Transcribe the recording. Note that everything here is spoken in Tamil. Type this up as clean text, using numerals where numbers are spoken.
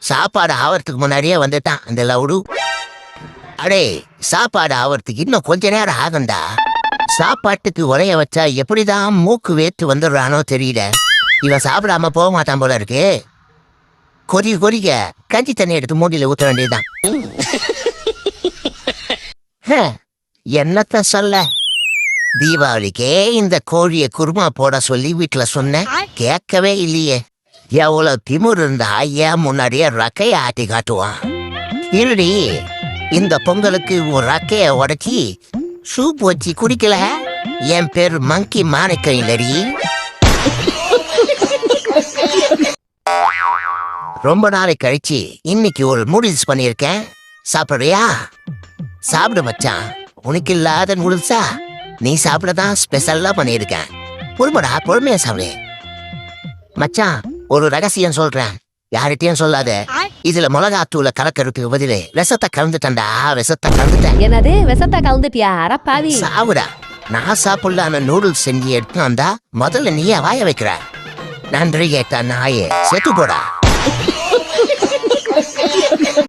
சாப்பாடு ஆவறதுக்கு முன்னாடியே வந்துட்டான் அந்த லவுடு. அடே, சாப்பாடு ஆவறதுக்கு இன்னும் கொஞ்ச நேரம் ஆகும்டா. சாப்பாட்டுக்கு உரைய வச்சா எப்படிதான் மூக்கு வேத்து வந்துடுறானோ தெரியல. இவன் சாப்பிடாம போக மாட்டான் போல இருக்கு. கொதிக்க கஞ்சி தண்ணி எடுத்து மூடியில ஊத்த வேண்டியதுதான். என்னத்த சொல்ல, தீபாவளிக்கே இந்த கோழிய குருமா போட சொல்லி வீட்டுல சொன்னேன், கேட்கவே இல்லையே. எவ்வளவு திமுர் இருந்தா ஏன் முன்னாடியே ரக்கைய ஆட்டி காட்டுவான். இருடி, இந்த பொங்கலுக்கு ஒரு ரக்கைய உடச்சி சூப் வச்சு குடிக்கல. என் பேர் மங்கி மாணிக்கம் இல்லடி. ரொம்ப நாளை கழிச்சு இன்னைக்கு ஒரு நூடுல்ஸ் பண்ணியிருக்கேன், சாப்பிடுறியா? சாப்பிடு மச்சான். உனக்கு இல்லாத நூடுல்ஸா? நீ சாப்பிடதான் ஸ்பெஷல்லா பண்ணியிருக்கேன். பொறுமடா, பொறுமையா சாப்பிடு மச்சான். ஒரு ரகசியம் சொல்றேன், யார்கிட்டயும் சொல்லாத. இதுல மிளகாத்தூள கலக்கறதுக்கு பதிலே விஷத்தை கலந்துட்டா. விஷத்தை கலந்துட்டேன். என்னது விஷத்தை கலந்துட்டியா? அரப்பாவி, சாவுடா. நான் சாப்பிடலான நூடுல்ஸ் செஞ்சு எடுத்து வந்தா முதல்ல நீயே வாய வைக்கிற. நன்றி கேட்டா நாயே, செத்து போடா.